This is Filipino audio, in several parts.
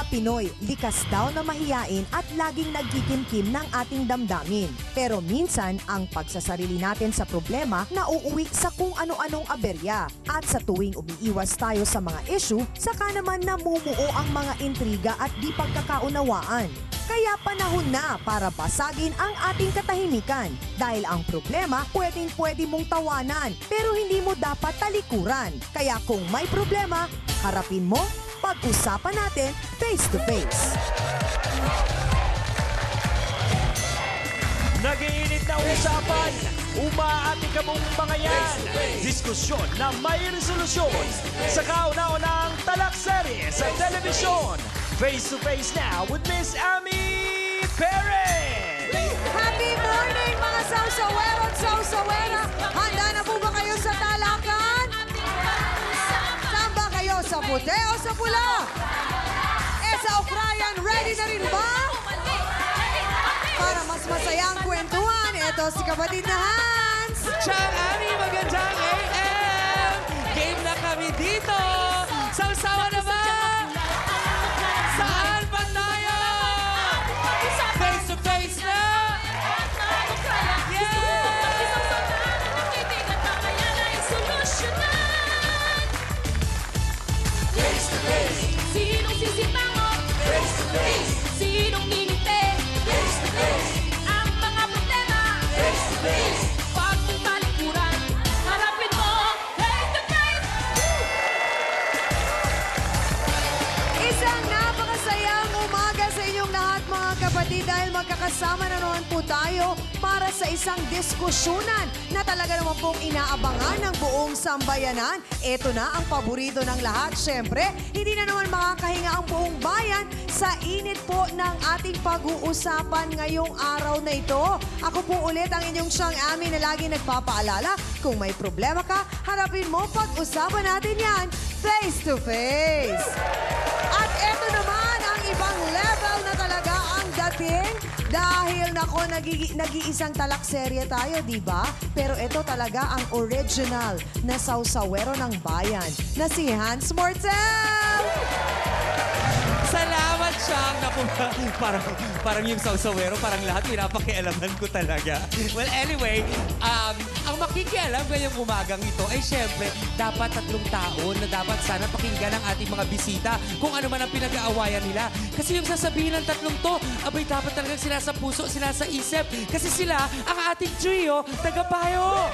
Pinoy, likas daw na mahiyain at laging nagkikimkim ng ating damdamin. Pero minsan, ang pagsasarili natin sa problema nauuwi sa kung ano-anong aberya. At sa tuwing umiiwas tayo sa mga issue, saka naman namumuo ang mga intriga at di pagkakaunawaan. Kaya panahon na para basagin ang ating katahimikan. Dahil ang problema, pwede mong tawanan, pero hindi mo dapat talikuran. Kaya kung may problema, harapin mo, pag-usapan natin face to face. Nag-iinit na usapan, umaating ka mong mga yan. Diskusyon na may resolusyon sa kauna-unang talakserie sa telebisyon. Face to face now with Miss Ami Perez. Happy morning mga sausawero at sausawera! Handa na po ba kayo sa talakan? Saan ba kayo? Sa puti o sa pula? Sa Ukrayan, ready na rin ba? Para mas masayang kwentuhan, ito si kapatid na Hans! Chang Ami, magandang AM! Game na kami dito! Sausawa na ba? Saan ba tayo? Face to face na! Sinong sisimangot? Face to face. Sinong ngingiti? Face to face. Ang mga problema? Face to face. Pag may talikuran, harapin mo face to face. Isang napakasayang umaga sa inyong lahat mga kapatid dahil magkakasama na naman po tayo para sa isang diskusyonan na talaga naman pong inaabangan ng buong sambayanan. Ito na ang paborito ng lahat. Siyempre, hindi na naman makakahinga ang buong bayan sa init po ng ating pag-uusapan ngayong araw na ito. Ako po ulit ang inyong Siyang Ami na laging nagpapaalala. Kung may problema ka, harapin mo, pag-usapan natin yan face to face. At ito naman ang ibang level na talaga ang dating. Dahil nako, nag-iisang talakserye tayo, di ba? Pero ito talaga ang original na sausawero ng bayan na si Hans Mortel! Salamat, Chang! Naku, parang yung sausawero, parang lahat pinapakialaman ko talaga. Well, anyway, ang makikialam ngayong umagang ito ay syempre, dapat 3 taon na dapat sana pakinggan ng ating mga bisita kung ano man ang pinag-aawayan nila. Kasi yung sasabihin ng 3 to, abay dapat talagang sila sa puso, sila sa isip. Kasi sila ang ating trio, tagapayo.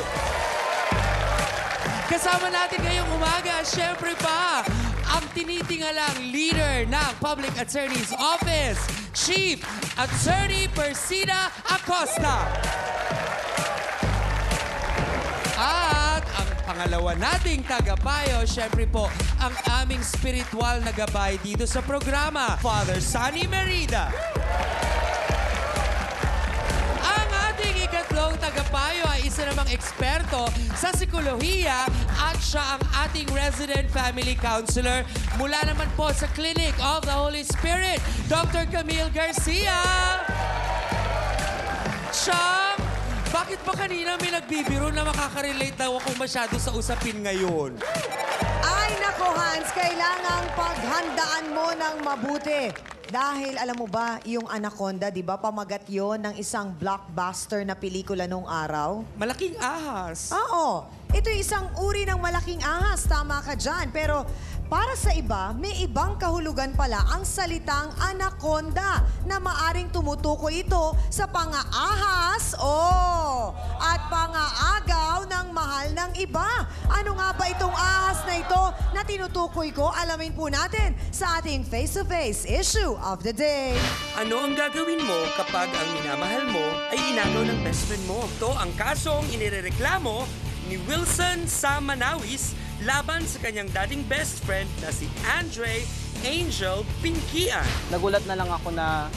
Kasama natin ngayong umaga, syempre pa, ang tinitingalang leader ng Public Attorney's Office, Chief Attorney Persida Acosta. At ang pangalawa nating tagapayo, syempre po, ang aming spiritual na gabay dito sa programa, Father Sunny Merida. Ang ating ikatlong tagapayo ay isa namang eksperto sa psikolohiya at siya ang ating resident family counselor mula naman po sa Clinic of the Holy Spirit, Dr. Camille Garcia. Siyang, bakit ba kanina may nagbibiro na makaka-relate daw ako masyado sa usapin ngayon? Ay nako Hans, kailangang paghandaan mo ng mabuti. Dahil alam mo ba, yung Anaconda, di ba, pamagat yon ng isang blockbuster na pelikula nung araw? Malaking ahas. Oo. Ito isang uri ng malaking ahas. Tama ka dyan. Pero para sa iba, may ibang kahulugan pala ang salitang anaconda na maaring tumutukoy ito sa pangaahas at pangaagaw ng mahal ng iba. Ano nga ba itong ahas na ito na tinutukoy ko? Alamin po natin sa ating face-to-face issue of the day. Ano ang gagawin mo kapag ang minamahal mo ay inagaw ng best friend mo? Ito ang kasong inirereklamo ni Wilson sa Manawis laban sa kanyang dating best friend na si Andre Angel Pinkian. Nagulat na lang ako na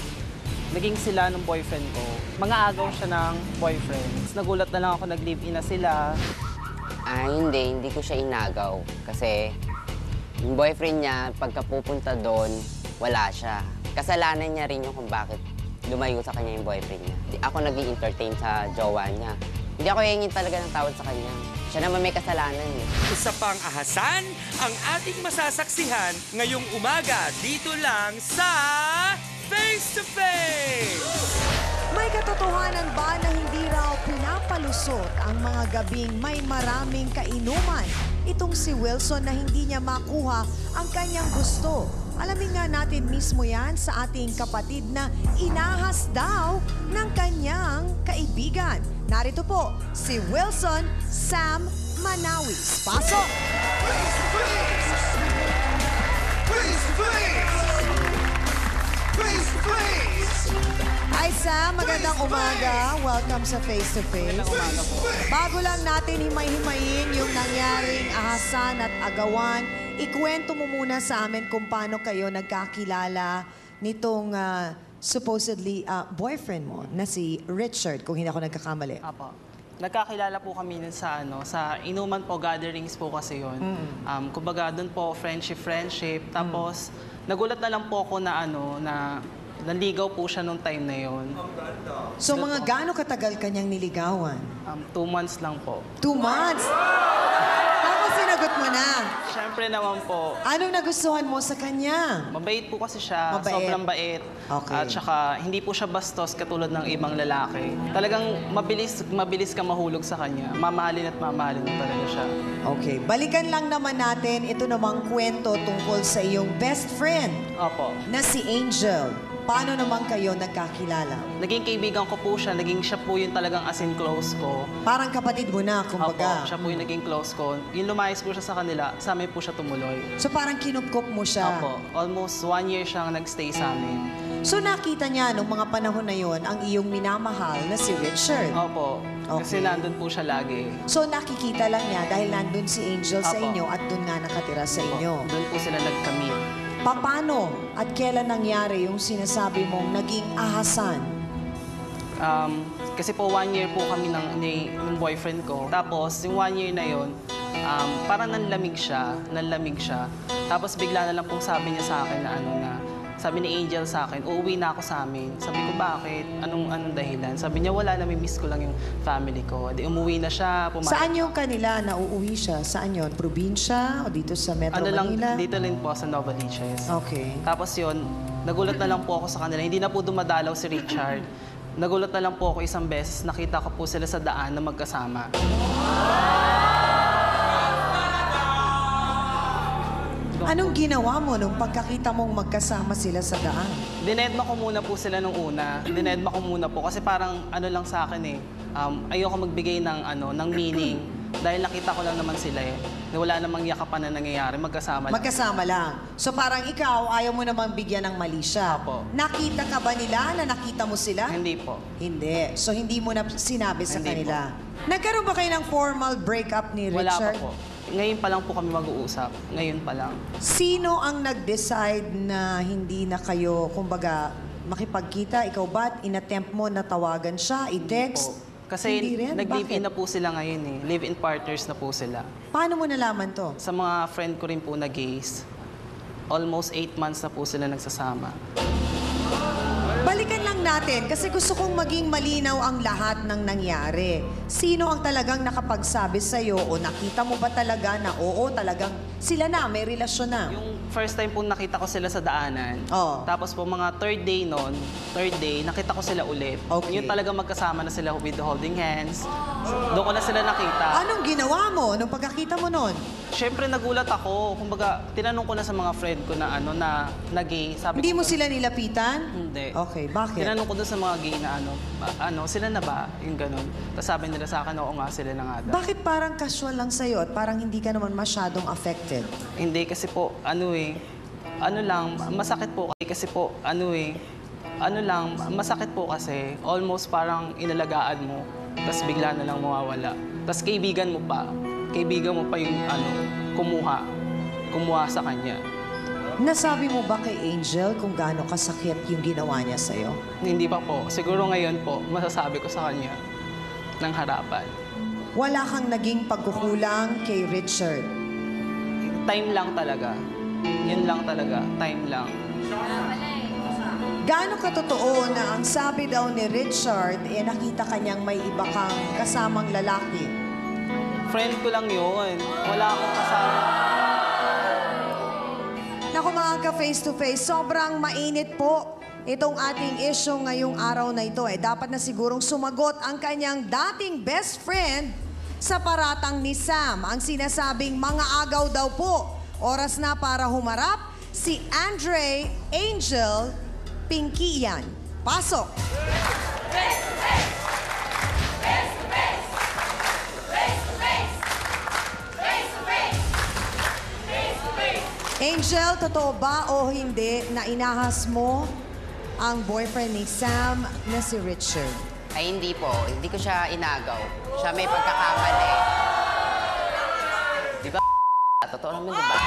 naging sila ng boyfriend ko. Mga agaw siya ng boyfriend. Nagulat na lang ako nag-live-in na sila. Hindi ko siya inagaw. Kasi yung boyfriend niya, pagka pupunta doon, wala siya. Kasalanan niya rin yung kung bakit lumayo sa kanya yung boyfriend niya. Ako nag-i-entertain sa jowa niya. Hindi ako hihingin talaga ng tawad sa kanya. Siya naman may kasalanan eh. Isa pang ahasan ang ating masasaksihan ngayong umaga dito lang sa Face to Face! May katotohanan ba na hindi raw pinapalusot ang mga gabing may maraming kainuman? Itong si Wilson na hindi niya makuha ang kanyang gusto. Alamin nga natin mismo yan sa ating kapatid na inahas daw ng kanyang kaibigan. Narito po si Wilson Sam Manawis. Pasok! Hi Sam, magandang umaga. Welcome sa Face to Face. Bago lang natin himay-himayin yung nangyaring ahasan at agawan, ikwento mo muna sa amin kung paano kayo nagkakilala nitong supposedly boyfriend mo na si Richard, kung hindi ako nagkakamali. Apo. Nagkakilala po kami nun sa sa inuman po, gatherings po kasi yun. Kumbaga doon po, friendship. Tapos, nagulat na lang po ako na na nanligaw po siya nung time na yun. So mga gaano katagal kanyang niligawan? 2 months lang po. 2 months? Tapos sinagot mo na. Siyempre naman po, Anong nagustuhan mo sa kanya? mabait po kasi siya. Mabait. Sobrang bait. Okay. At saka, hindi po siya bastos katulad ng ibang lalaki. Talagang mabilis ka mahulog sa kanya. Mamahalin at mamahalin mo talaga siya. Okay, balikan lang naman natin ito namang kwento tungkol sa iyong best friend Opo. na si Angel. Paano naman kayo nagkakilala? Naging kaibigan ko po siya. Naging siya po yung talagang as in close ko. Parang kapatid mo na, kumbaga. Opo, siya po yung naging close ko. Yung lumayas po siya sa kanila, sa amin po siya tumuloy. So parang kinupkop mo siya. Opo, almost 1 year siyang nagstay sa amin. So nakita niya nung mga panahon na yon ang iyong minamahal na si Richard. Opo, kasi Okay. nandun po siya lagi. So nakikita lang niya dahil nandun si Angel sa Opo. inyo at doon nga nakatira sa inyo. Doon po sila nagkamit. Paano at kailan nangyari yung sinasabi mong naging ahasan? Kasi po 1 year po kami ng boyfriend ko. Tapos yung 1 year na yon, parang nanlamig siya. Tapos bigla na lang pong sabi niya sa akin na sabi ni Angel sa akin, uuwi na ako sa amin. Sabi ko, bakit? Anong dahilan? Sabi niya, wala, namimiss ko lang yung family ko. Di umuwi na siya. Saan yung kanila na uuwi siya? Saan yun? Probinsya o dito sa Metro Manila? Dito lang po sa Novaliches. Okay. Tapos yun, nagulat na lang po ako sa kanila. Hindi na po dumadalaw si Richard. Nagulat na lang po ako isang beses. Nakita ko po sila sa daan na magkasama. Anong ginawa mo nung pagkakita mong magkasama sila sa daan? Dinedma ko muna po sila nung una. Dinedma ko muna po kasi parang lang sa akin eh. Ayoko magbigay ng meaning dahil nakita ko lang naman sila eh. Na wala namang yakapan na nangyayari, magkasama lang. Magkasama lang. So parang ikaw, ayaw mo namang bigyan ng mali siya. Apo. Nakita ka ba nila na nakita mo sila? Hindi po. Hindi. So hindi mo na sinabi sa Hindi kanila. Nagkaroon ba kayo ng formal breakup ni Wala pa Richard? po. Ngayon pa lang po kami mag-uusap. Ngayon pa lang. Sino ang nag-decide na hindi na kayo, kumbaga, makipagkita? Ikaw ba? In-attempt mo na tawagan siya, i-text? Po. Kasi Hindi rin? nag-live-in Bakit? na po sila ngayon eh. Live-in partners na po sila. Paano mo nalaman to? Sa mga friend ko rin po na gays, almost 8 months na po sila nagsasama. Balikan lang natin kasi gusto kong maging malinaw ang lahat ng nangyari. Sino ang talagang nakapagsabi sa'yo o nakita mo ba talaga na oo, talagang sila na, may relasyon na? Yung first time po nakita ko sila sa daanan. Oo. Tapos po mga third day, nakita ko sila ulit. Okay. Yung talagang magkasama na sila with the holding hands. Doon ko na sila nakita. Anong ginawa mo nung pagkakita mo nun? Siyempre nagulat ako. Kumbaga, tinanong ko na sa mga friend ko na na gay. Sabi Hindi ko, mo sila nilapitan? Hindi. Okay, bakit? Tinanong ko doon sa mga gay na sila na ba? Yung ganun. Tapos sabi nila sa akin, oo nga, sila na nga daw. Bakit parang casual lang sa'yo at parang hindi ka naman masyadong affected? Hindi kasi po, masakit po kasi, almost parang inalagaan mo, tapos bigla na lang mawawala. Tapos kaibigan mo pa yung kumuha sa kanya. Nasabi mo ba kay Angel kung gaano kasakit yung ginawa niya sa'yo? Hindi pa po. Siguro ngayon po, masasabi ko sa kanya ng harapan. Wala kang naging pagkukulang kay Richard. Time lang talaga. Yun lang talaga. Time lang. Gaano katotoo na ang sabi daw ni Richard, nakita kanyang may iba kang kasamang lalaki? Friend ko lang yun. Wala akong kasama. Naku mga ka-face to face, sobrang mainit po itong ating issue ngayong araw na ito. Dapat na sigurong sumagot ang kanyang dating best friend sa paratang ni Sam. Ang sinasabing mga agaw daw po. Oras na para humarap si Andre Angel Pinkian. Pasok! Angel, totoo ba o hindi na inahas mo ang boyfriend ni Sam na si Richard? Ay, hindi po. Hindi ko siya inagaw. Siya may pagkakamali. Di ba? Totoo naman, di ba?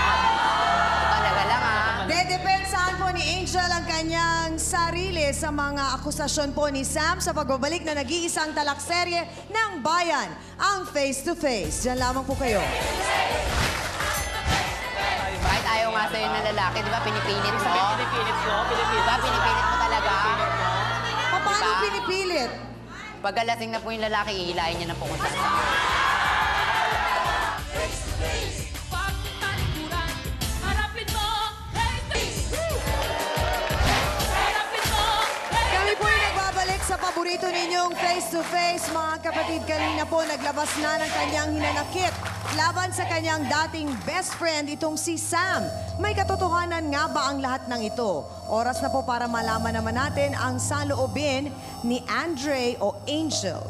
Talaga lang, Dedepensahan po ni Angel ang kanyang sarili sa mga akusasyon po ni Sam sa pagbabalik na nag-iisang talakserye ng bayan, ang Face to Face. Diyan lamang po kayo. Kahit ayaw nga sa'yo na lalaki, di ba pinipilit mo? Pinipilit ko. Di ba pinipilit mo talaga? Paano Diba? pinipilit? Pag alasing na po yung lalaki, ihilain niya na po kung saan. Pag talikuran, harapin mo, face to face. Harapin mo, Kami po yung nagbabalik sa paborito ninyong Face to Face. Mga kapatid, kanina po naglabas na ng kanyang hinanakit laban sa kanyang dating best friend, itong si Sam. May katotohanan nga ba ang lahat ng ito? Oras na po para malaman naman natin ang saloobin ni Andre o Angel.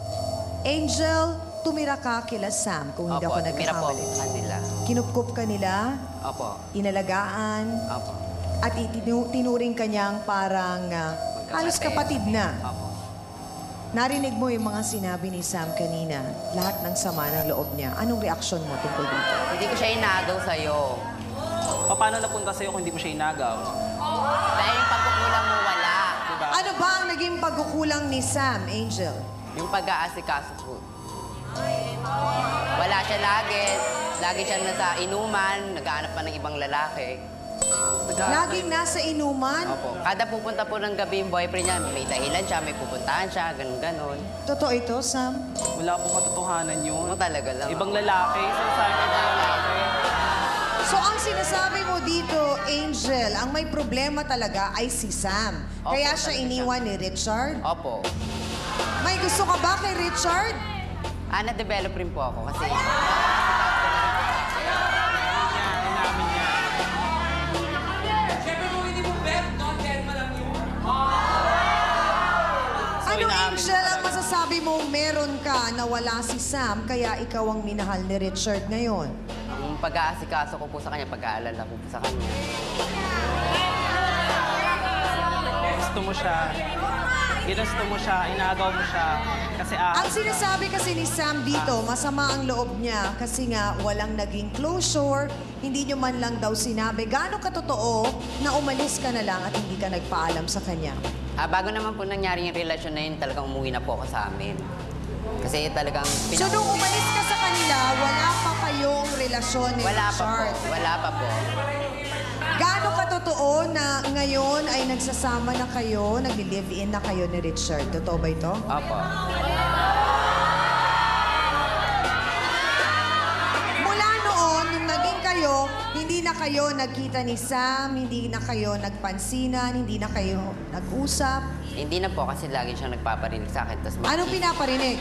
Angel, tumira ka kila Sam kung hindi Opo, ako tumira po nagkakamali. ako sa kanila. Kinupkup ka nila, Opo. inalagaan, Opo. at tinuring kanyang parang halos kapatid na. Opo. Narinig mo yung mga sinabi ni Sam kanina, lahat ng sama ng loob niya. Anong reaksyon mo tungkol dito? Hindi ko siya inagaw sa'yo. Paano napunta sa'yo kung hindi mo siya inagaw? Dahil yung pagkukulang mo wala. Diba? Ano ba ang naging pagkukulang ni Sam, Angel? Yung pag-aasikaso ko. Wala siya lagi. Lagi siya nasa inuman, naghahanap pa ng ibang lalaki. Laging nasa inuman? Opo. Kada pupunta po ng gabi yung boyfriend niya, may dahilan siya, may pupuntahan siya, ganun-ganon. Totoo ito, Sam? Wala akong katotohanan yun. Ano talaga lang. Ibang lalaki. Sinasabi ko ibang lalaki. So ang sinasabi mo dito, Angel, ang may problema talaga ay si Sam. Opo, Kaya siya talaga iniwan ni Richard? Opo. May gusto ka ba kay Richard? Na-develop rin po ako kasi Ano, Angel, ang masasabi mo meron ka na wala si Sam, kaya ikaw ang minahal ni Richard ngayon? ang pag-aasikaso ko po sa kanya, pag-aalala ko po sa kanya. Gusto mo siya. Ginusto mo siya. Inagaw mo siya. Kasi Ang sinasabi kasi ni Sam dito, masama ang loob niya kasi nga walang naging closure, hindi nyo man lang daw sinabi. Gaano katotoo na umalis ka na lang at hindi ka nagpaalam sa kanya? Bago naman po nangyari yung relasyon na yun, talagang umuwi na po ako sa amin. Kasi talagang... So nung umalis ka sa kanila, wala pa kayong relasyon ni Wala pa po. Richard? Wala pa po. Gaano katotoo na ngayon ay nagsasama na kayo, nag-live-in na kayo ni Richard? Totoo ba ito? Opo. Mula noon, nung naging kayo, hindi na kayo nagkita ni Sam, hindi na kayo nagpansinan, hindi na kayo nag-usap. Hindi na po kasi lagi siyang nagpaparinig sa akin. Tas Anong pinaparinig?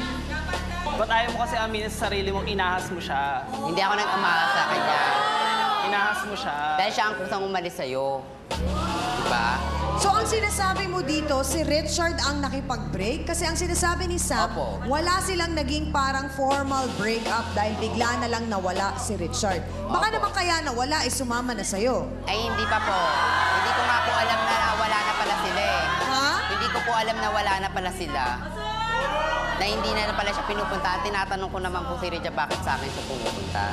ba't ayaw mo kasi aminin sa sarili mong inahas mo siya? Hindi ako nag-amaha sa kanya. Inahas mo siya. Dahil siya ang kusang umalis sa'yo. Diba? So ang sinasabi mo dito, si Richard ang nakipag-break? Kasi ang sinasabi ni Sam, Opo. wala silang naging parang formal breakup dahil bigla na lang nawala si Richard. Baka Opo. naman kaya nawala, sumama na sa'yo. Ay, hindi pa po. Hindi ko nga po alam na wala na pala sila eh. Ha? Hindi ko po alam na wala na pala sila. Na hindi na pala siya pinupunta. Tinatanong ko naman po si Richard bakit sa akin siya pumupunta.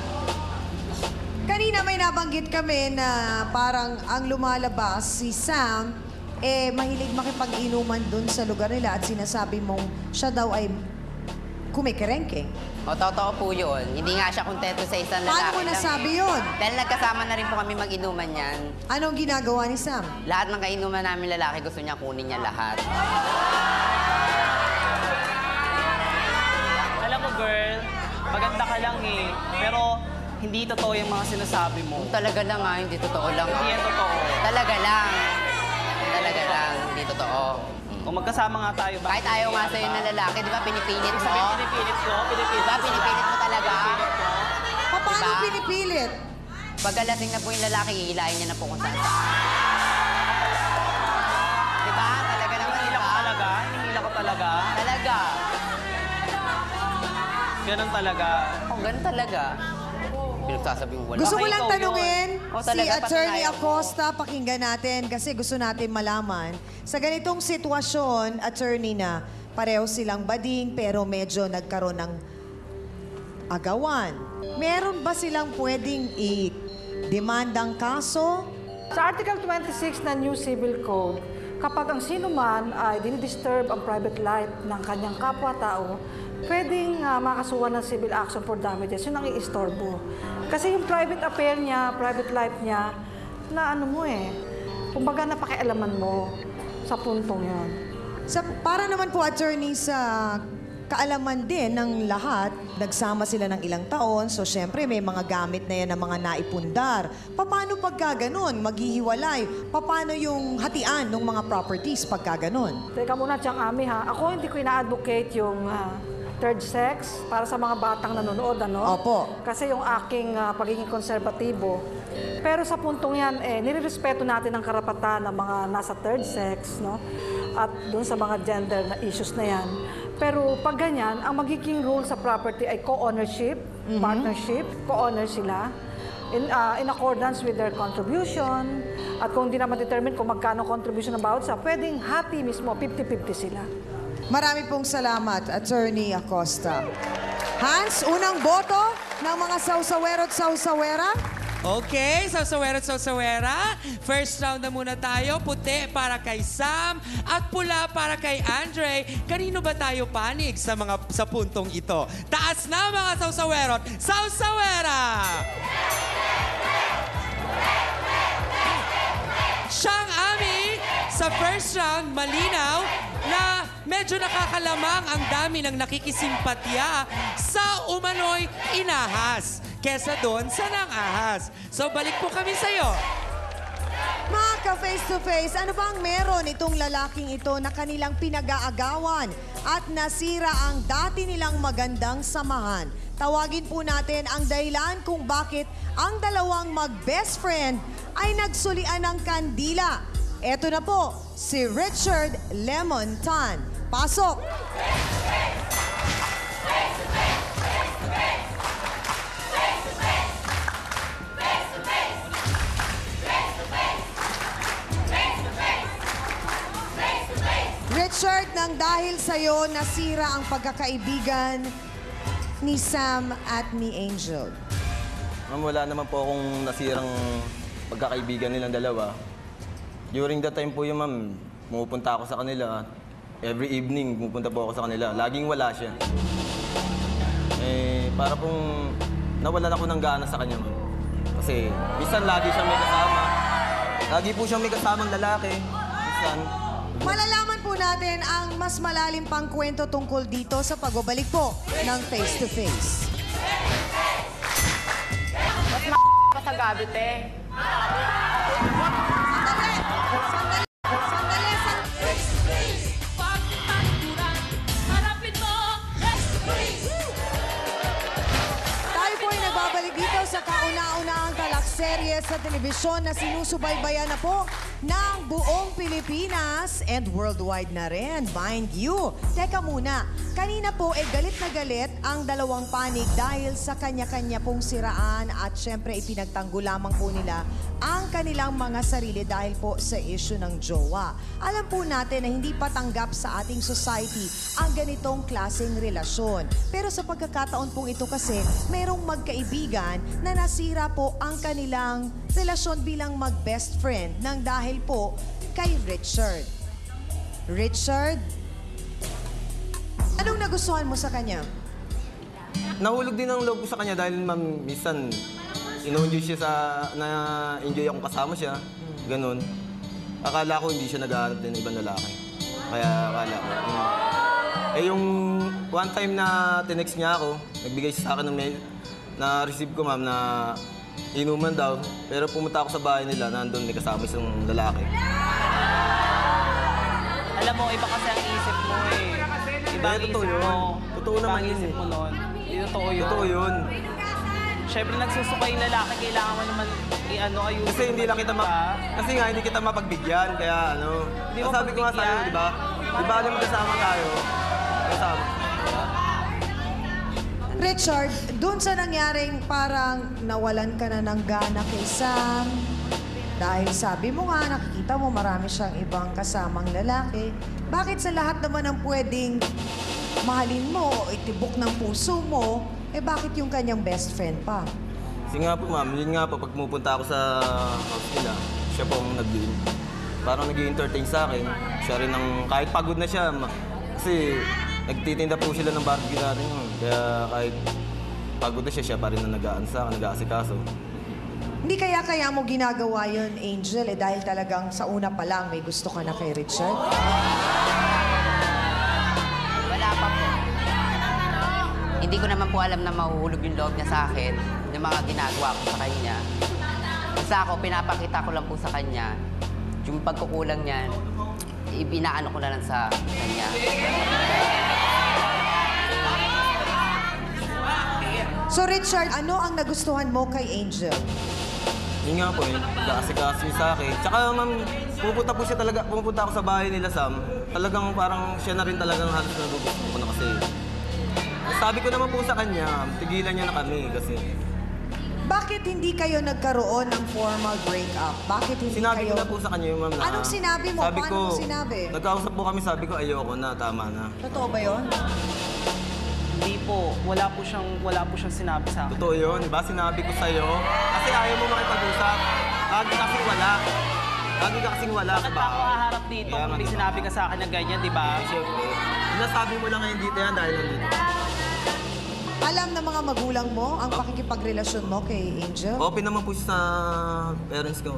Kanina may nabanggit kami na parang ang lumalabas si Sam, mahilig makipag-inuman dun sa lugar nila at sinasabi mong siya daw ay kumikerengking. O, totoo po yun. Hindi nga siya kontento sa isang lalaki Paano mo lang nasabi eh. yun? Dahil nagkasama na rin po kami mag-inuman yan. Anong ginagawa ni Sam? Lahat ng kainuman namin lalaki, gusto niya kunin niya lahat. Alam mo, girl, maganda ka lang eh. Pero hindi totoo yung mga sinasabi mo. Talaga lang nga, hindi totoo lang. Hindi yan totoo. Talaga lang. Talaga lang, hindi totoo. Kung magkasama nga tayo, bakit Kahit ayaw nga sa'yo na lalaki, di ba pinipilit mo? Sabihin, pinipilit ko, Di ba pinipilit mo talaga? Paano Diba? pinipilit? Pagkalasing na po yung lalaki, iilayin niya na po kung saan saan. Di ba? Talaga naman, di Hinihila ko ba? talaga, hinihila ko talaga. Talaga. Ganun talaga. Oh, ganun talaga. Pinagsasabi mo wala. Gusto ko Baka lang ikaw tanungin Oh, si talaga, Attorney patunayan mo. Acosta, pakinggan natin kasi gusto natin malaman. Sa ganitong sitwasyon, Attorney, na pareho silang bading pero medyo nagkaroon ng agawan. Meron ba silang pwedeng i-demandang kaso? Sa Article 26 ng New Civil Code, kapag ang sino man ay dinidisturb ang private life ng kanyang kapwa-tao, pwedeng makasuhan ng civil action for damages. Yun ang iistorbo. Kasi yung private affair niya, private life niya, na ano mo eh, kumbaga napakialaman mo sa puntong yun. Para naman po, Attorney, sa kaalaman din ng lahat, nagsama sila ng ilang taon, so syempre may mga gamit na yan ng mga naipundar. Paano pagka ganun? Maghihiwalay? Paano yung hatian ng mga properties pagka ganun? Teka muna, Tiyang Ami ha, ako hindi ko ina-advocate yung third sex para sa mga batang nanonood, ano? Opo. Kasi yung aking pagiging konserbatibo. Pero sa puntong yan, nirerespeto natin ang karapatan ng mga nasa third sex, no? At dun sa mga gender na issues na yan. Pero pag ganyan, ang magiging rule sa property ay co-ownership, partnership, co-owner sila. In accordance with their contribution. At kung hindi naman determine kung magkano contribution ng bawat isa, pwedeng hati mismo, 50-50 sila. Marami pong salamat, Attorney Acosta. Hans, unang boto ng mga sausawero at sausawera? Okay, sausawera at sausawera. First round na muna tayo. Puti para kay Sam at pula para kay Andre. Kanino ba tayo panig sa puntong ito? Taas na mga sausawero at sausawera! Siyang Ami, sa first round, malinaw na medyo nakakalamang ang dami ng nakikisimpatya sa umano'y inahas kesa doon sa nang-ahas. So balik po kami sa'yo. Mga ka-face-to-face, ano bang meron itong lalaking ito na kanilang pinag-aagawan at nasira ang dati nilang magandang samahan? Tawagin po natin ang dahilan kung bakit ang dalawang mag-best friend ay nagsulian ng kandila. Eto na po, si Richard Lemon Tan. Pasok! Richard, nang dahil sa'yo nasira ang pagkakaibigan ni Sam at ni Angel. Ma'am, wala naman po akong nasirang pagkakaibigan nilang dalawa. During that time po yun, ma'am, pumupunta ako sa kanila. Every evening, pumupunta po ako sa kanila. Laging wala siya. Para pong nawalan ako ng gana sa kanya, ma'am. Kasi minsan lagi siyang may kasama. Lagi po siyang may kasamang lalaki. Minsan, Malalaman po natin ang mas malalim pang kwento tungkol dito sa pagbabalik po ng Face to Face. Pa sa gabi, te. Pag talikuran, harapin mo. Tayo po ay nagbabalik dito sa kauna-unahang talakserye sa telebisyon na sinusubaybayan na po ng buong Pilipinas and worldwide na rin, mind you. Teka muna, kanina po galit na galit ang dalawang panig dahil sa kanya-kanya pong siraan at syempre ipinagtanggol lamang po nila ang kanilang mga sarili dahil po sa issue ng jowa. Alam po natin na hindi patanggap sa ating society ang ganitong klaseng relasyon. Pero sa pagkakataon pong ito kasi, merong magkaibigan na nasira po ang kanilang relasyon bilang mag-best friend nang dahil po kay Richard. Richard, anong nagustuhan mo sa kanya? Nahulog din ang loob ko sa kanya dahil ma'am, minsan, ino-enjoy siya na-enjoy akong kasama siya. Ganun. Akala ko hindi siya nag-aanap din ng ibang lalaki. Kaya akala ko. Yung one time na tinext niya ako, nagbigay siya sa akin ng mail, na-receive ko ma'am na inuman daw. Pero pumunta ako sa bahay nila, nandun may kasama isang lalaki. Alam mo, iba kasi ang isip mo eh. Iba ang totoo isip yun. mo. Totoo naman Iba ang yun isip eh. mo nun. Hindi totoo yun. Totoo yun. Siyempre, nagsusuka yung lalaki, kailangan mo naman ayusin. Kasi hindi lang kita kasi nga hindi kita mapagbigyan, kaya ano. Hindi mo Sabi ko nga sa'yo, pagbigyan? di ba? Di ba alam magkasama tayo? Kasama. Richard, dun sa nangyaring parang nawalan ka na ng gana kay Sam, dahil sabi mo nga, nakikita mo marami siyang ibang kasamang lalaki, bakit sa lahat naman ng pwedeng mahalin mo o itibok ng puso mo, bakit yung kanyang best friend pa? Kasi nga po ma'am, yun nga po, pag pumupunta ako sa house nila, siya po ang parang nag-i-entertain sa akin. Siya rin ang, kahit pagod na siya, kasi nagtitinda po sila ng barbecue natin yun. Kaya kahit pagod na siya pa rin na nag-aansa, nag-aasikaso. Hindi kaya mo ginagawa yun, Angel, dahil talagang sa una pa lang may gusto ka na kay Richard? Wala pa po. Hindi ko naman po alam na mahuhulog yung loob niya sa akin, yung mga ginagawa ko sa kanya. Basta ako, pinapakita ko lang po sa kanya, yung pagkukulang niyan, ibinaano ko na lang sa kanya. So Richard, ano ang nagustuhan mo kay Angel? Yun nga po, nag-aasikaso sa akin. Tsaka ma'am, pupunta ako sa bahay nila Sam, talagang parang siya na rin talagang halos nagugustuhan ko na kasi. Sabi ko naman po sa kanya, tigilan niya na kami kasi. Bakit hindi kayo nagkaroon ng formal breakup? Bakit hindi Sinabi kayo... ko na po sa kanya yung ma'am na... Anong sinabi mo? Sabi Paano ko, mo sinabi? Nagkausap po kami, sabi ko ayoko na, tama na. Totoo ba yun? Hindi po. Wala po siyang sinabi sa akin. Totoo yun, di ba? Sinabi ko sa'yo. Kasi ayaw mo makipag-usap. Lagi kasing wala. Lagi ka kasing wala sa Bakit pa ako bahay. haharap dito Kaya kung nga, may di ba? sinabi ka sa akin na ganyan, di ba? Siyempre. Sinasabi mo lang ngayon dito yan dahil nandito. Alam ng mga magulang mo ang pakikipagrelasyon mo kay Angel? Open naman po siya sa parents ko.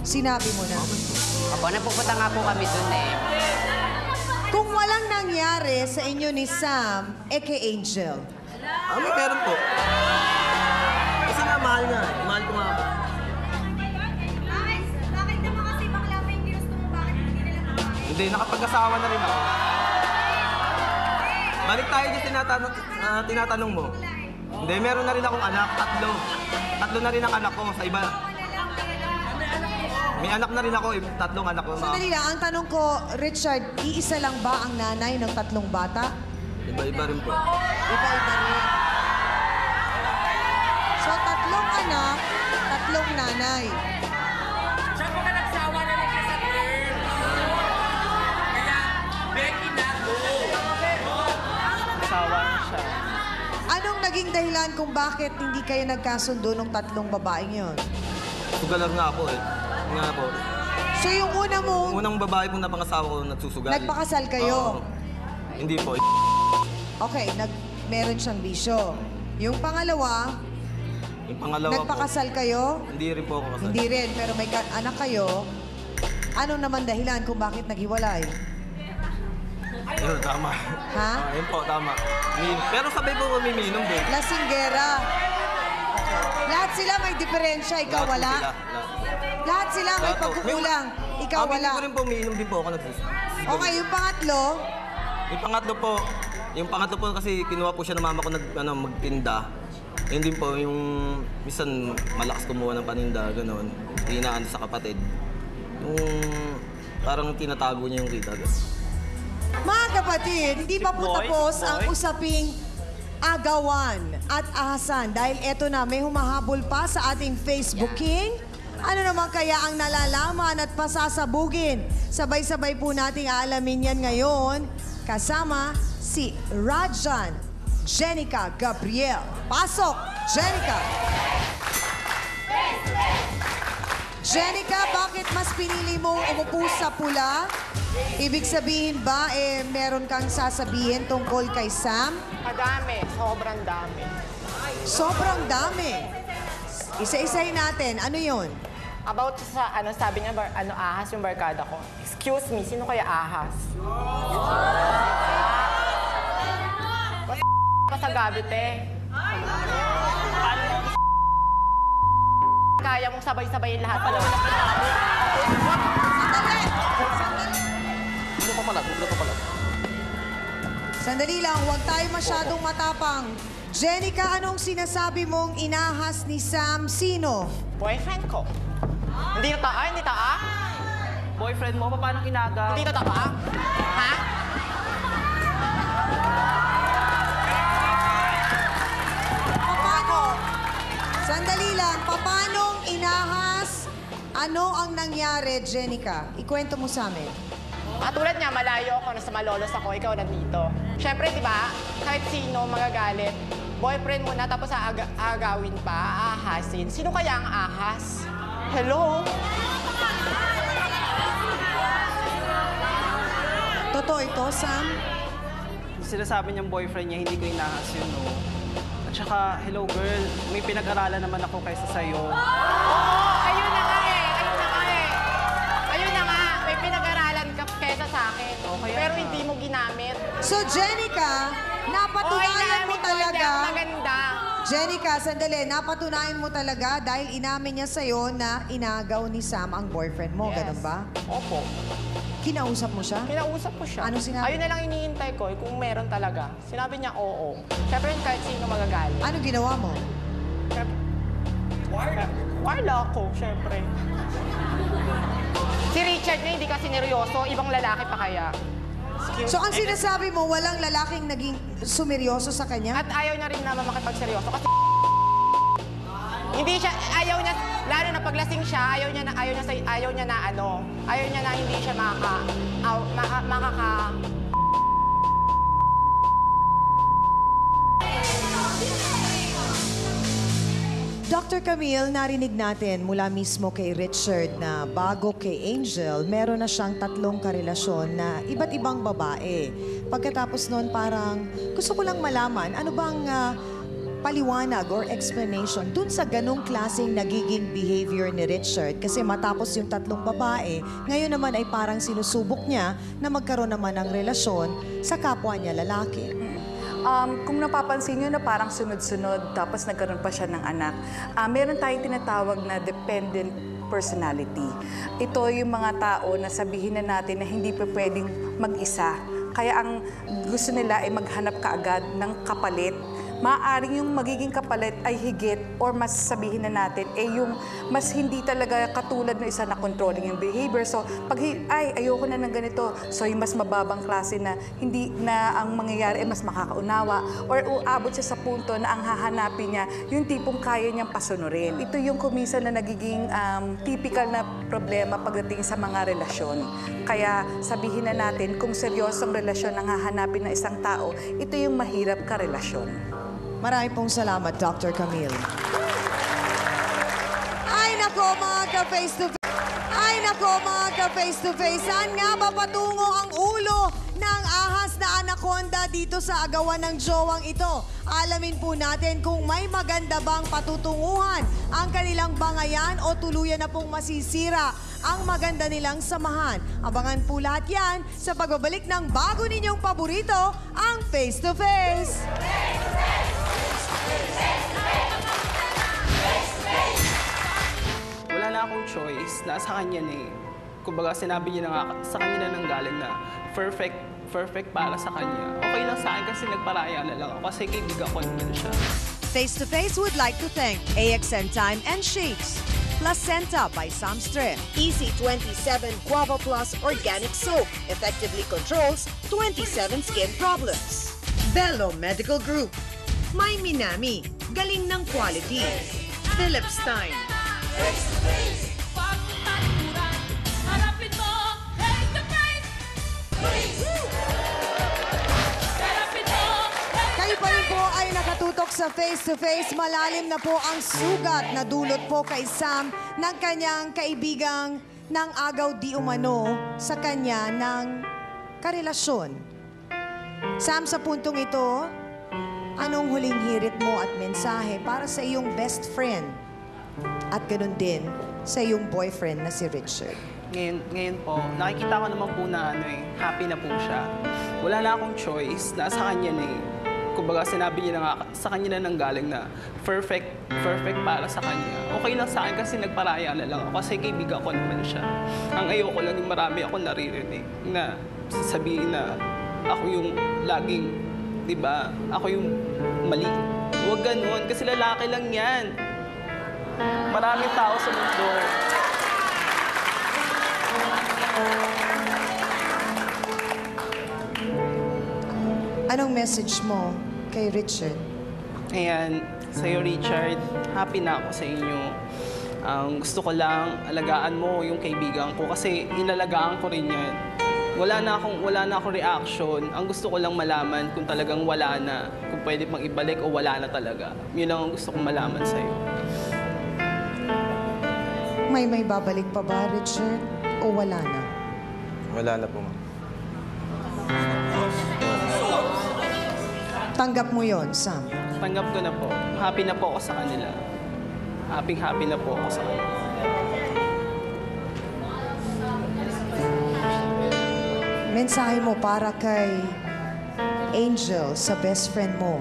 Sinabi mo na. Opo, napupunta nga po kami dun eh. Kung walang nangyari sa inyo ni Sam, kay Angel, May meron po. Kasi nga, mahal nga. Mahal ko nga po. Bakit naman kasi bakla pa yung ginusto mo? Bakit hindi nila kakain? Hindi, nakapag-asawa na rin ako. Balik tayo dito tinatanong mo. Hindi, meron na rin akong anak, 3. 3 na rin ang anak ko sa iba. May anak na rin ako, 3 anak ko. sandali lang, ang tanong ko, Richard, iisa lang ba ang nanay ng 3 bata? Iba-iba rin po. Iba-iba rin. So, 3 anak, 3 nanay. Siya po ka nagsawa na lang siya sa girl. Kaya, Becky na go. Asawa na siya. Anong naging dahilan kung bakit hindi kayo nagkasundo ng 3 babaeng yon? Sugalar nga ako eh. Nga po. So, yung una mo, Unang babae pong napangasawa ko nagsusugal. nagpakasal kayo? Hindi po. Okay, meron siyang bisyo. Yung pangalawa, Yung pangalawa po. nagpakasal kayo? Hindi rin po ako kasal. Hindi rin, pero may anak kayo. Ano naman dahilan kung bakit naghiwalay? Ayun, tama. Ha? Ayun po, tama. Pero sabay po kami minum din. Lasinggera. Okay. Lahat sila may diferensya, ikaw Lahat po wala? sila. Lahat po. Lahat sila may Lahat po. pagkukulang, ikaw Hindi wala. ko rin po minum din po ako nagsusugal. Okay, yung pangatlo, Yung pangatlo po kasi kinuha po siya ng mama ko magtinda. Yun din po, yung minsan malakas kumuha ng paninda, gano'n. Tinaan sa kapatid. Yung parang tinatago niya yung kita. mga kapatid, hindi pa po Boys, tapos ang boys. usaping agawan at ahasan. Dahil eto na, may humahabol pa sa ating Facebooking. Ano naman kaya ang nalalaman at pasasabugin? Sabay-sabay po nating aalamin yan ngayon kasama si Rajan Jenica Gabriel. Pasok, Jenica! Jenica, bakit mas pinili mong umupo sa pula Ibig sabihin ba, meron kang sasabihin tungkol kay Sam? Madami, sobrang dami. Sobrang dami. Isa-isahin natin. Ano yun? About sa, sabi niya, ahas yung barkada ko. Excuse me, sino kaya ahas? Pa sa gabi, te. Kaya mong sabay-sabayin lahat. Sandali lang, huwag tayo masyadong matapang. Jenica, anong sinasabi mong inahas ni Sam? Sino? Boyfriend ko. Hindi na taa, hindi taa. Boyfriend mo, paano kinagaw? Hindi na taa. Ha? Paano? Sandali lang, papanong inahas? Ano ang nangyari, Jenica? Ikwento mo sa amin. Katulad niya, malayo ako, nasa Malolos ako, ikaw nandito. Siyempre, di ba, kahit sino magagalit, boyfriend mo na tapos aagawin pa, ahasin. Sino kaya ang ahas? Hello? Totoo ito, Sam? Sinasabi niyang boyfriend niya, hindi ko inahas yun, no? At saka, hello girl, may pinag-aralan naman ako kaysa sa'yo. Ayun na nga eh! Ayun na nga eh! Ayun na nga! May pinag-aralan ka kesa sa akin. Pero hindi mo ginamit. So, Jenica, napatunayan mo talaga... Maganda. Jenica, sandali, napatunayan mo talaga dahil inamin niya sa'yo na inagaw ni Sam ang boyfriend mo, ganun ba? Opo. Kinausap mo siya? Kinausap ko siya. Ano sinabi? Ayun na lang iniintay ko kung meron talaga. Sinabi niya oo. Siyempre kahit sino magagalit. Ano ginawa mo? Wala ako, siyempre. Si Richard na hindi kasi neryoso, ibang lalaki pa kaya. So, ang sinasabi mo, walang lalaking naging sumeryoso sa kanya? At ayaw niya rin naman makipagseryoso kasi hindi siya, ayaw niya, lalo na paglasing siya, ayaw niya na hindi siya makaka... Dr. Camille, narinig natin mula mismo kay Richard na bago kay Angel, meron na siyang 3 karelasyon na iba't ibang babae. Pagkatapos noon, parang gusto ko lang malaman, ano bang paliwanag or explanation dun sa ganong klaseng nagiging behavior ni Richard? Kasi matapos yung 3 babae, ngayon naman ay parang sinusubok niya na magkaroon naman ng relasyon sa kapwa niya lalaki. Kung napapansin nyo na parang sunod-sunod, tapos nagkaroon pa siya ng anak, meron tayong tinatawag na dependent personality. Ito yung mga tao na sabihin na natin na hindi pa pwedeng mag-isa. Kaya ang gusto nila ay maghanap kaagad ng kapalit. Maaaring yung magiging kapalit ay higit or mas sabihin na natin yung mas hindi talaga katulad ng isa na controlling yung behavior. So, pag ayoko na ng ganito, so yung mas mababang klase na hindi na ang mangyayari ay mas makakaunawa or uabot siya sa punto na ang hahanapin niya yung tipong kaya niyang pasunurin. Ito yung kuminsan na nagiging typical na problema pagdating sa mga relasyon. Kaya sabihin na natin kung seryosong relasyon ang hahanapin ng isang tao, ito yung mahirap ka relasyon. Marami pong salamat, Dr. Camille. Ay nako, mga ka-face-to-face. Ay nako, mga ka-face-to-face. Saan nga ba patungo ang ulo ng ahas na anaconda dito sa agawan ng jowang ito? Alamin po natin kung may maganda bang patutunguhan ang kanilang bangayan o tuluyan na pong masisira ang maganda nilang samahan. Abangan po lahat yan sa pagbabalik ng bago ninyong paborito, ang Face-to-Face. Wala na akong choice. Nasa kanya na eh. Kumbaga, sinabi niya na nga sa kanya na nanggaling na perfect para sa kanya. Okay lang sa akin kasi nagparaya na lang ako kasi kaibigan ko naman siya. Face-to-Face would like to thank AXN Time and Shakes, Placenta by Samstrip, Easy 27 Guava Plus Organic Soap, effectively controls 27 skin problems. Bello Medical Group, My Minami, galing ng quality. Philips Time. Pag talikuran, harapin mo, face to face. Harapin mo, Kayo pa rin po ay nakatutok sa Face-to-Face. Malalim na po ang sugat na dulot po kay Sam ng kanyang kaibigang ng agaw di umano sa kanya ng karelasyon. Sam, sa puntong ito, anong huling hirit mo at mensahe para sa iyong best friend? At ganoon din sa iyong boyfriend na si Richard. Ngayon po, nakikita ko naman po na happy na po siya. Wala na akong choice, nasa kanya na eh. Kumbaga sinabi niya na nga, sa kanya na nanggaling na perfect para sa kanya. Okay lang sa akin kasi nagparaya na lang ako kasi kaibigan ko naman siya. Ang ayoko lang yung marami ako naririnig na sasabihin na ako yung laging, di ba, ako yung mali. Huwag ganun kasi lalaki lang yan. Maraming tao sa mundo. Anong message mo kay Richard? Ayan, sa'yo Richard, happy na ako sa inyo. Gusto ko lang alagaan mo yung kaibigan ko kasi inalagaan ko rin yan. Wala na akong reaction. Ang gusto ko lang malaman kung talagang wala na, kung pwede pang ibalik o wala na talaga. Yun lang ang gusto kong malaman sa'yo. May babalik pa ba, Richard? O wala na? Wala na po, ma'am. Tanggap mo yon, Sam. Tanggap ko na po. Happy na po ako sa kanila. Happy na po ako sa kanila. Mensahe mo para kay Angel, sa best friend mo.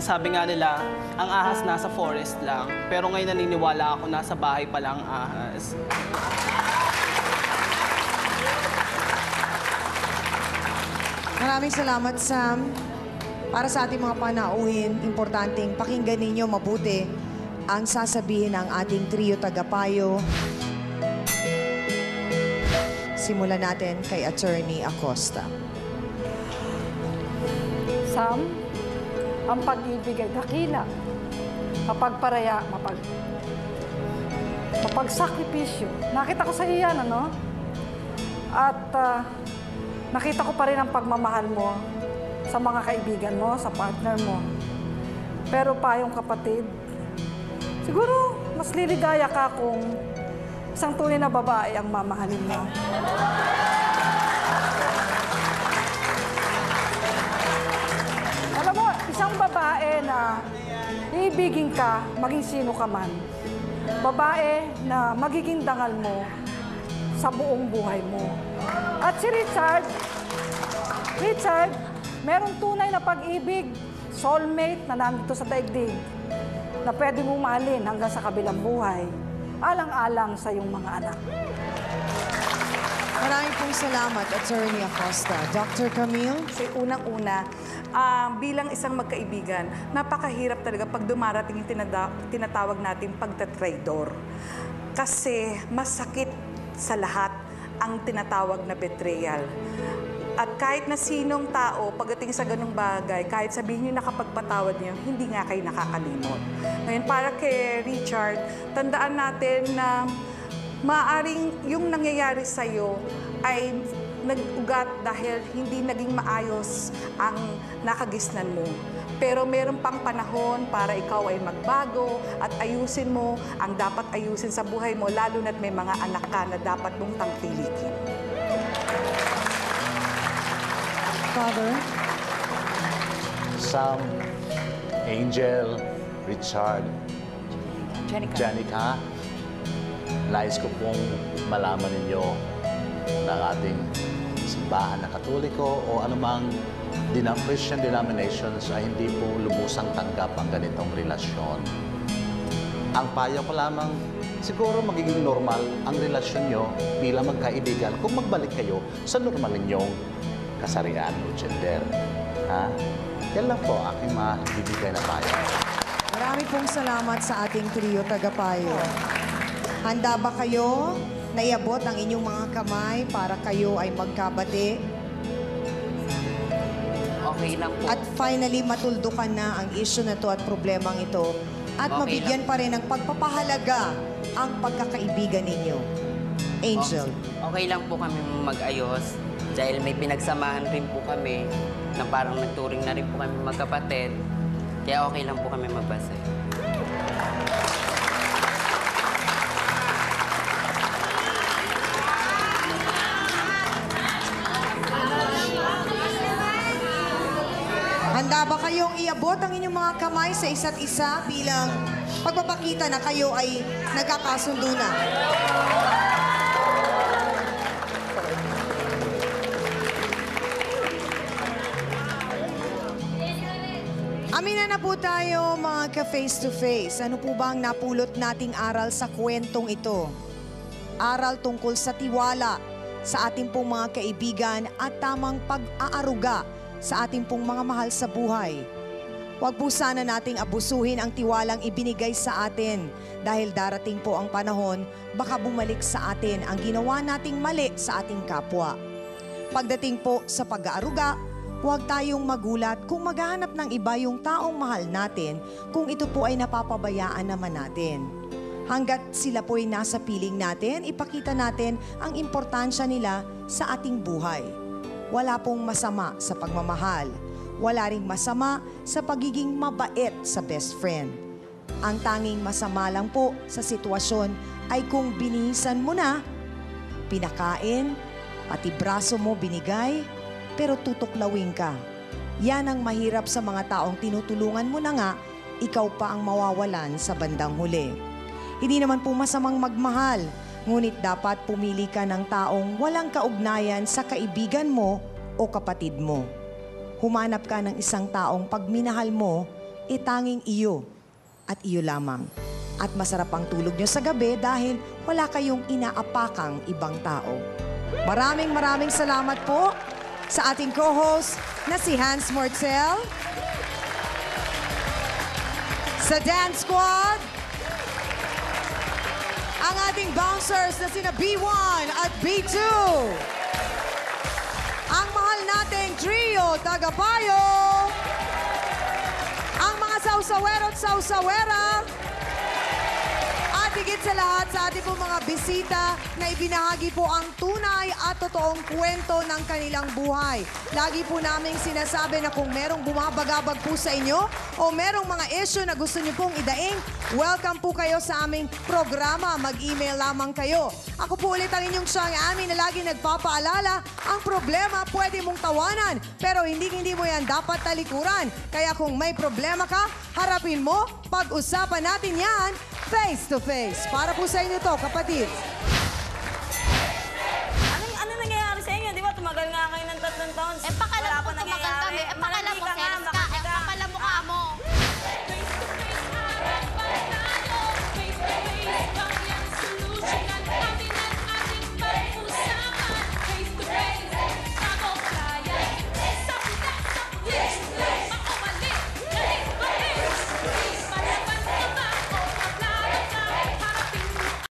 Sabi nga nila, ang ahas nasa forest lang. Pero ngayon naniniwala ako nasa bahay pala ang ahas. Maraming salamat, Sam. Para sa ating mga panauhin, importanteng pakinggan ninyo mabuti ang sasabihin ng ating trio tagapayo. Simulan natin kay Attorney Acosta. Sam, ang pag-ibig ay dakila. Mapagparaya, mapagsakripisyo. Nakita ko sa iyo yan, ano? At nakita ko pa rin ang pagmamahal mo sa mga kaibigan mo, sa partner mo. Pero payong kapatid, siguro mas liligaya ka kung isang tunay na babae ang mamahalin mo. Alam mo, isang babae na iibigin ka, maging sino ka man. Babae na magiging dangal mo sa buong buhay mo. At si Richard, merong tunay na pag-ibig, soulmate na nandito sa daigdig, na pwede mong mahalin hanggang sa kabilang buhay, alang-alang sa iyong mga anak. Maraming pong salamat, Attorney Acosta. Dr. Camille? Kasi unang-una, bilang isang magkaibigan, napakahirap talaga pag dumarating yung tinatawag natin pagtatraidor. Kasi masakit sa lahat ang tinatawag na betrayal. At kahit na sinong tao, pagdating sa ganung bagay, kahit sabihin nyo nakapagpatawad niyo, hindi nga kayo nakakalimot. Ngayon, para kay Richard, tandaan natin na maaaring yung nangyayari sa'yo ay nag-ugat dahil hindi naging maayos ang nakagisnan mo. Pero meron pang panahon para ikaw ay magbago at ayusin mo ang dapat ayusin sa buhay mo, lalo na't may mga anak ka na dapat mong tangkilikin. Father? Sam, Angel, Richard, Janica, nais ko pong malaman ninyo ng ating simbahan na Katoliko o anumang Christian denominations ay hindi po lubusang tanggap ang ganitong relasyon. Ang payo ko lamang, siguro magiging normal ang relasyon nyo bilang magkaibigan kung magbalik kayo sa normal ninyong kasarian o gender. Ha? Yan lang po aking mabibigay na payo. Marami pong salamat sa ating trio tagapayo. Handa ba kayo na iabot ang inyong mga kamay para kayo ay magkabati? Okay lang po. At finally, matuldukan na ang issue na to at problemang ito. At Okay mabigyan pa rin ng pagpapahalaga ang pagkakaibigan ninyo. Angel. Okay lang po kami mag-ayos dahil may pinagsamahan rin po kami na parang nagturing na rin po kami magkapatid. Kaya okay lang po kami magbasa. Father? Handa ba kayong iabot ang inyong mga kamay sa isa't isa bilang pagpapakita na kayo ay nagkakasundo na? Amina na po tayo mga ka-face-to-face. Ano po ba ang napulot nating aral sa kwentong ito? Aral tungkol sa tiwala sa ating pong mga kaibigan at tamang pag-aaruga sa ating pong mga mahal sa buhay. Huwag po sana nating abusuhin ang tiwalang ibinigay sa atin dahil darating po ang panahon, baka bumalik sa atin ang ginawa nating mali sa ating kapwa. Pagdating po sa pag-aaruga, huwag tayong magulat kung maghahanap ng iba yung taong mahal natin kung ito po ay napapabayaan naman natin. Hanggat sila po ay nasa piling natin, ipakita natin ang importansya nila sa ating buhay. Wala pong masama sa pagmamahal. Wala ring masama sa pagiging mabait sa best friend. Ang tanging masama lang po sa sitwasyon ay kung binihisan mo na, pinakain, pati braso mo binigay, pero tutuklawin ka. Yan ang mahirap sa mga taong tinutulungan mo na nga, ikaw pa ang mawawalan sa bandang huli. Hindi naman po masamang magmahal, ngunit dapat pumili ka ng taong walang kaugnayan sa kaibigan mo o kapatid mo. Humanap ka ng isang taong pag minahal mo, tanging iyo at iyo lamang. At masarap ang tulog nyo sa gabi dahil wala kayong inaapakang ibang tao. Maraming salamat po sa ating co-host na si Hans Mortzel, sa Dance Squad, ang ating bouncers na sina B1 at B2, ang mahal nating trio, Tagapayo, ang mga sausawero at sausawera, at higit sa lahat sa ating pong mga bisita na ibinahagi po ang tunay at totoong kwento ng kanilang buhay. Lagi po naming sinasabi na kung merong bumabagabag po sa inyo o merong mga issue na gusto niyo pong idaing, welcome po kayo sa aming programa. Mag-email lamang kayo. Ako po ulit ang inyong siyang amin na lagi nagpapaalala, ang problema pwede mong tawanan, pero hindi mo yan dapat talikuran. Kaya kung may problema ka, harapin mo, pag-usapan natin yan face to face. Para po sa inyo to, kapatid.